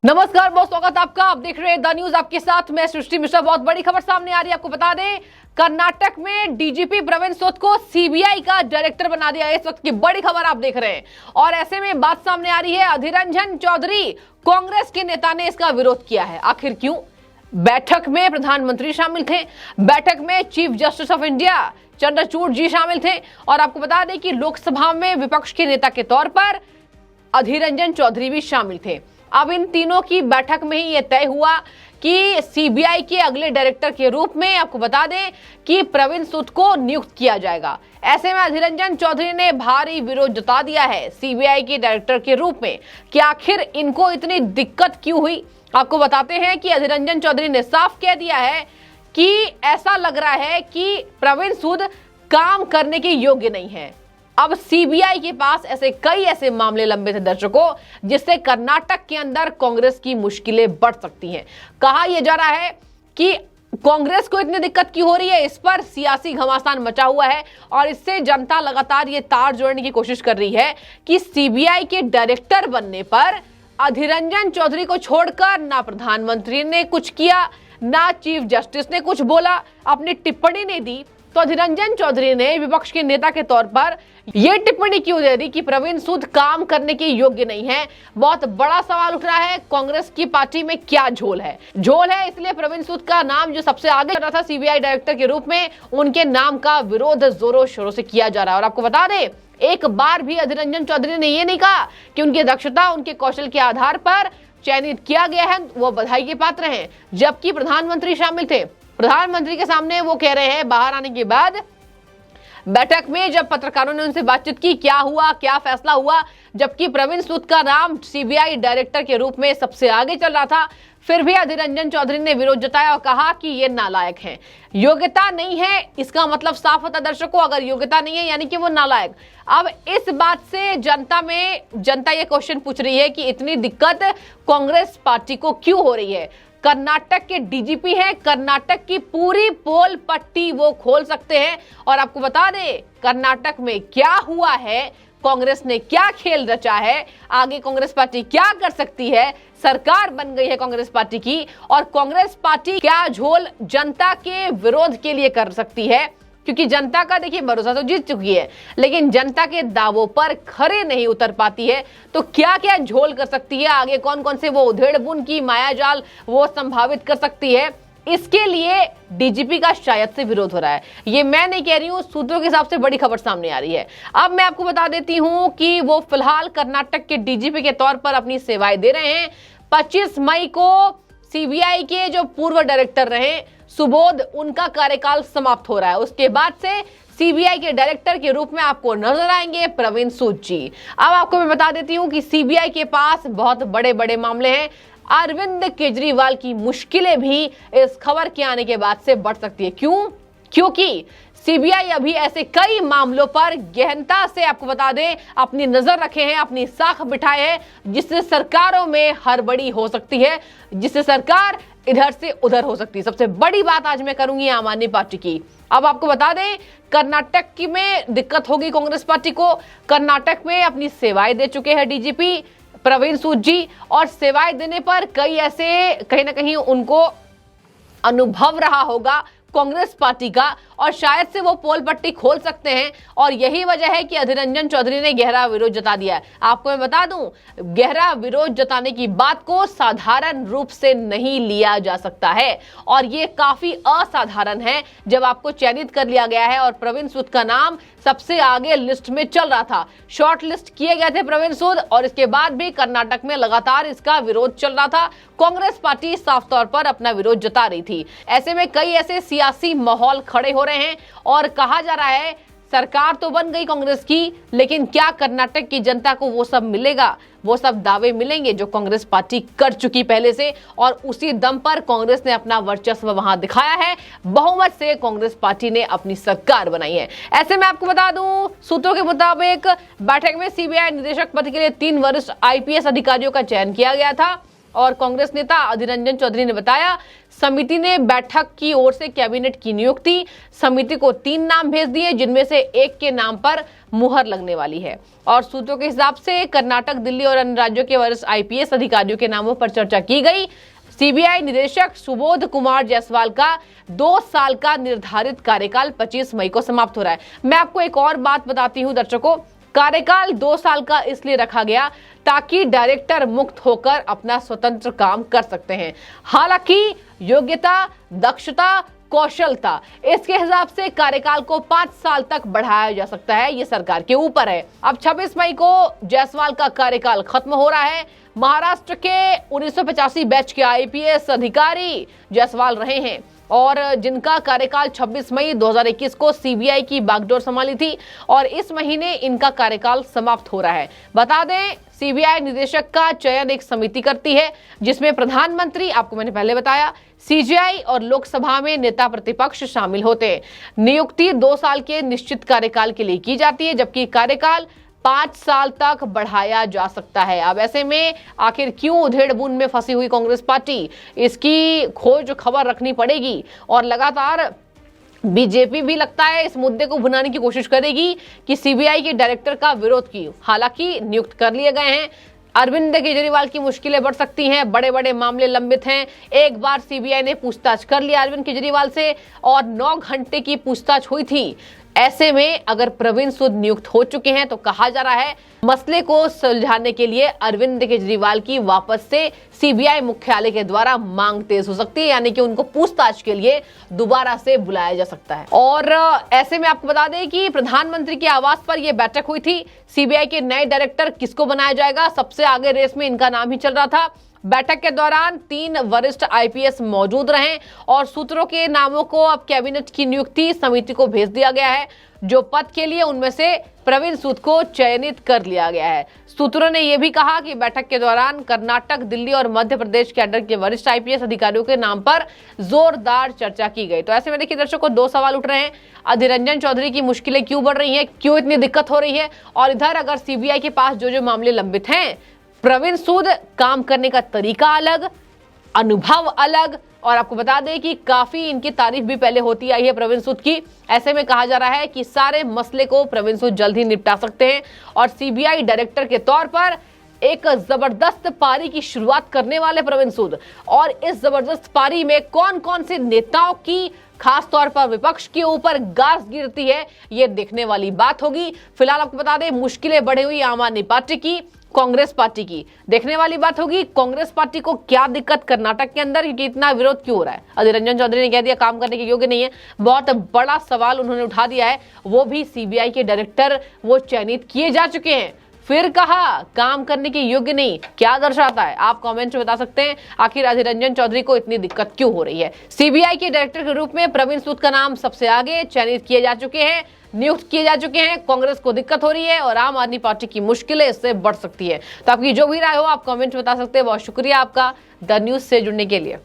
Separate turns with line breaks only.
नमस्कार, बहुत स्वागत आपका। आप देख रहे हैं द न्यूज, आपके साथ मैं सृष्टि मिश्रा। बहुत बड़ी खबर सामने आ रही है। आपको बता दें, कर्नाटक में डीजीपी प्रवीण सूद को सीबीआई का डायरेक्टर बना दिया है। इस वक्त की बड़ी खबर आप देख रहे हैं और ऐसे में बात सामने आ रही है, अधीर रंजन चौधरी कांग्रेस के नेता ने इसका विरोध किया है। आखिर क्यों? बैठक में प्रधानमंत्री शामिल थे, बैठक में chief justice of India Chandrachud ji शामिल थे और आपको बता दें कि लोकसभा में विपक्ष के नेता के तौर पर अधीर रंजन चौधरी भी शामिल थे। अब इन तीनों की बैठक में ही यह तय हुआ कि सीबीआई के अगले डायरेक्टर के रूप में आपको बता दें कि प्रवीण सूद को नियुक्त किया जाएगा। ऐसे में अधीर रंजन चौधरी ने भारी विरोध जता दिया है सीबीआई के डायरेक्टर के रूप में कि आखिर इनको इतनी दिक्कत क्यों हुई। आपको बताते हैं कि अधीर रंजन चौधरी ने साफ कह दिया है कि ऐसा लग रहा है कि प्रवीण सूद काम करने के योग्य नहीं है। अब सीबीआई के पास कई ऐसे मामले लंबे थे दर्शकों, जिससे कर्नाटक के अंदर कांग्रेस की मुश्किलें बढ़ सकती हैं। कहा यह जा रहा है कि कांग्रेस को इतनी दिक्कत क्यों हो रही है, इस पर सियासी घमासान मचा हुआ है और इससे जनता लगातार ये तार जोड़ने की कोशिश कर रही है कि सीबीआई के डायरेक्टर बनने पर अधीर रंजन चौधरी को छोड़कर ना प्रधानमंत्री ने कुछ किया, ना चीफ जस्टिस ने कुछ बोला, अपनी टिप्पणी नहीं दी। तो अधीर रंजन चौधरी ने विपक्ष के नेता के तौर पर यह टिप्पणी क्यों दे दी कि प्रवीण सूद काम करने के योग्य नहीं है। बहुत बड़ा सवाल उठ रहा है, कांग्रेस की पार्टी में क्या झोल है? झोल है इसलिए प्रवीण सूद का नाम जो सबसे आगे चल रहा था सीबीआई डायरेक्टर के रूप में, उनके नाम का विरोध जोरों शोरों से किया जा रहा है। और आपको बता दें, एक बार भी अधीर रंजन चौधरी ने यह नहीं कहा कि उनकी दक्षता, उनके कौशल के आधार पर चयनित किया गया है, वो बधाई के पात्र हैं। जबकि प्रधानमंत्री शामिल थे, प्रधानमंत्री के सामने वो कह रहे हैं, बाहर आने के बाद बैठक में जब पत्रकारों ने उनसे बातचीत की, क्या हुआ, क्या फैसला हुआ, जबकि प्रवीण सूद का नाम सीबीआई डायरेक्टर के रूप में सबसे आगे चल रहा था, फिर भी अधीर रंजन चौधरी ने विरोध जताया और कहा कि ये नालायक हैं। योग्यता नहीं है, इसका मतलब साफ होता दर्शकों, अगर योग्यता नहीं है यानी कि वो नालायक। अब इस बात से जनता ये क्वेश्चन पूछ रही है कि इतनी दिक्कत कांग्रेस पार्टी को क्यों हो रही है। कर्नाटक के डीजीपी हैं, कर्नाटक की पूरी पोल पट्टी वो खोल सकते हैं। और आपको बता दें, कर्नाटक में क्या हुआ है, कांग्रेस ने क्या खेल रचा है, आगे कांग्रेस पार्टी क्या कर सकती है, सरकार बन गई है कांग्रेस पार्टी की, और कांग्रेस पार्टी क्या झोल जनता के विरोध के लिए कर सकती है। क्योंकि जनता का देखिए भरोसा तो जीत चुकी है, लेकिन जनता के दावों पर खरे नहीं उतर पाती है। तो क्या क्या झोल कर सकती है, आगे कौन कौन से वो उधेड़ बुन की मायाजाल वो संभावित कर सकती है, इसके लिए डीजीपी का शायद से विरोध हो रहा है। ये मैं नहीं कह रही हूं, सूत्रों के हिसाब से बड़ी खबर सामने आ रही है। अब मैं आपको बता देती हूं कि वो फिलहाल कर्नाटक के डीजीपी के तौर पर अपनी सेवाएं दे रहे हैं। 25 मई को सीबीआई के जो पूर्व डायरेक्टर रहे सुबोध, उनका कार्यकाल समाप्त हो रहा है। उसके बाद से सीबीआई के डायरेक्टर के रूप में आपको नजर आएंगे प्रवीण सूद जी। अब आपको मैं बता देती हूं कि सीबीआई के पास बहुत बड़े बड़े मामले हैं। अरविंद केजरीवाल की मुश्किलें भी इस खबर के आने के बाद से बढ़ सकती है। क्यों? क्योंकि सीबीआई अभी ऐसे कई मामलों पर गहनता से आपको बता दें अपनी नजर रखे हैं, अपनी साख बिठाए हैं, जिससे सरकारों में हड़बड़ी हो सकती है, जिससे सरकार इधर से उधर हो सकती है। सबसे बड़ी बात आज मैं करूंगी आम आदमी पार्टी की। अब आपको बता दें, कर्नाटक की में दिक्कत होगी कांग्रेस पार्टी को। कर्नाटक में अपनी सेवाएं दे चुके हैं डीजीपी प्रवीण सूद जी, और सेवाएं देने पर कहीं ना कहीं उनको अनुभव रहा होगा कांग्रेस पार्टी का, और शायद से वो पोल पट्टी खोल सकते हैं। और यही वजह है कि अधीर रंजन चौधरी ने गहरा विरोध जता दिया है। आपको मैं बता दूं, गहरा विरोध जताने की बात को साधारण रूप से नहीं लिया जा सकता है, और ये काफी असाधारण है जब आपको चयनित कर लिया गया है और प्रवीण सूद का नाम सबसे आगे लिस्ट में चल रहा था। शॉर्ट लिस्ट किए गए थे प्रवीण सूद, और इसके बाद भी कर्नाटक में लगातार इसका विरोध चल रहा था। कांग्रेस पार्टी साफ तौर पर अपना विरोध जता रही थी। ऐसे में कई ऐसे सियासी माहौल खड़े हो रहे हैं और कहा जा रहा है सरकार तो बन गई कांग्रेस की, लेकिन क्या कर्नाटक की जनता को वो सब मिलेगा, वो सब दावे मिलेंगे जो कांग्रेस पार्टी कर चुकी पहले से, और उसी दम पर कांग्रेस ने अपना वर्चस्व वहां दिखाया है। बहुमत से कांग्रेस पार्टी ने अपनी सरकार बनाई है। ऐसे में आपको बता दूं, सूत्रों के मुताबिक बैठक में सीबीआई निदेशक पद के लिए 3 वरिष्ठ आईपीएस अधिकारियों का चयन किया गया था। और कांग्रेस नेता अधीर रंजन चौधरी ने बताया, समिति ने बैठक की ओर से कैबिनेट की नियुक्ति, समिति को 3 नाम भेज दिए, जिनमें से एक के नाम पर मुहर लगने वाली है। और सूत्रों के हिसाब से कर्नाटक, दिल्ली और अन्य राज्यों के वरिष्ठ आईपीएस अधिकारियों के नामों पर चर्चा की गई। सीबीआई निदेशक सुबोध कुमार जायसवाल का 2 साल का निर्धारित कार्यकाल 25 मई को समाप्त हो रहा है। मैं आपको एक और बात बताती हूं दर्शकों, कार्यकाल 2 साल का इसलिए रखा गया ताकि डायरेक्टर मुक्त होकर अपना स्वतंत्र काम कर सकते हैं। हालांकि योग्यता, दक्षता, कौशलता, इसके हिसाब से कार्यकाल को 5 साल तक बढ़ाया जा सकता है, ये सरकार के ऊपर है। अब 26 मई को जायसवाल का कार्यकाल खत्म हो रहा है। महाराष्ट्र के 1985 बैच के आईपीएस अधिकारी जायसवाल रहे हैं और जिनका कार्यकाल 26 मई 2021 को सीबीआई की बागडोर संभाली थी और इस महीने इनका कार्यकाल समाप्त हो रहा है। बता दें, सीबीआई निदेशक का चयन एक समिति करती है जिसमें प्रधानमंत्री, आपको मैंने पहले बताया, सीजेआई और लोकसभा में नेता प्रतिपक्ष शामिल होते हैं। नियुक्ति 2 साल के निश्चित कार्यकाल के लिए की जाती है, जबकि कार्यकाल 5 साल तक बढ़ाया जा सकता है। अब ऐसे में आखिर क्यों उधेड़-बुन में फंसी हुई कांग्रेस पार्टी, इसकी खोज खबर रखनी पड़ेगी और लगातार बीजेपी भी लगता है इस मुद्दे को भुनाने की कोशिश करेगी कि सीबीआई के डायरेक्टर का विरोध की। हालांकि नियुक्त कर लिए गए हैं। अरविंद केजरीवाल की मुश्किलें बढ़ सकती हैं, बड़े बड़े मामले लंबित हैं। एक बार सीबीआई ने पूछताछ कर लिया अरविंद केजरीवाल से और 9 घंटे की पूछताछ हुई थी। ऐसे में अगर प्रवीण सूद नियुक्त हो चुके हैं तो कहा जा रहा है मसले को सुलझाने के लिए अरविंद केजरीवाल की वापस से सीबीआई मुख्यालय के द्वारा मांग तेज हो सकती है, यानी कि उनको पूछताछ के लिए दोबारा से बुलाया जा सकता है। और ऐसे में आपको बता दें कि प्रधानमंत्री के आवास पर यह बैठक हुई थी। सीबीआई के नए डायरेक्टर किसको बनाया जाएगा, सबसे आगे रेस में इनका नाम ही चल रहा था। बैठक के दौरान 3 वरिष्ठ आईपीएस मौजूद रहे और सूत्रों के नामों को अब कैबिनेट की नियुक्ति समिति को भेज दिया गया है। जो पद के लिए उनमें से प्रवीण सूद को चयनित कर लिया गया है। सूत्रों ने यह भी कहा कि बैठक के दौरान कर्नाटक, दिल्ली और मध्य प्रदेश कैडर के वरिष्ठ आईपीएस अधिकारियों के नाम पर जोरदार चर्चा की गई। तो ऐसे में देखिए दर्शकों, 2 सवाल उठ रहे हैं। अधीर रंजन चौधरी की मुश्किलें क्यों बढ़ रही हैं, क्यों इतनी दिक्कत हो रही है, और इधर अगर सीबीआई के पास जो मामले लंबित हैं, प्रवीण सूद काम करने का तरीका अलग, अनुभव अलग, और आपको बता दें कि काफी इनकी तारीफ भी पहले होती आई है प्रवीण सूद की। ऐसे में कहा जा रहा है कि सारे मसले को प्रवीण सूद जल्द ही निपटा सकते हैं और सीबीआई डायरेक्टर के तौर पर एक जबरदस्त पारी की शुरुआत करने वाले प्रवीण सूद। और इस जबरदस्त पारी में कौन कौन से नेताओं की खास तौर पर विपक्ष के ऊपर गाज गिरती है, ये देखने वाली बात होगी। फिलहाल आपको बता दें, मुश्किलें बढ़ी हुई आम आदमी पार्टी की, कांग्रेस पार्टी की, देखने वाली बात होगी कांग्रेस पार्टी को क्या दिक्कत कर्नाटक के अंदर, क्योंकि इतना विरोध क्यों हो रहा है। अधीर रंजन चौधरी ने कह दिया काम करने के योग्य नहीं है, बहुत बड़ा सवाल उन्होंने उठा दिया है। वो भी सीबीआई के डायरेक्टर वो चयनित किए जा चुके हैं, फिर कहा काम करने के योग्य नहीं, क्या दर्शाता है? आप कमेंट में बता सकते हैं। आखिर अधीर रंजन चौधरी को इतनी दिक्कत क्यों हो रही है। सीबीआई के डायरेक्टर के रूप में प्रवीण सूद का नाम सबसे आगे, चयनित किए जा चुके हैं, नियुक्त किए जा चुके हैं। कांग्रेस को दिक्कत हो रही है और आम आदमी पार्टी की मुश्किलें इससे बढ़ सकती है। तो आपकी जो भी राय हो आप कमेंट में बता सकते हैं। बहुत शुक्रिया आपका द न्यूज से जुड़ने के लिए।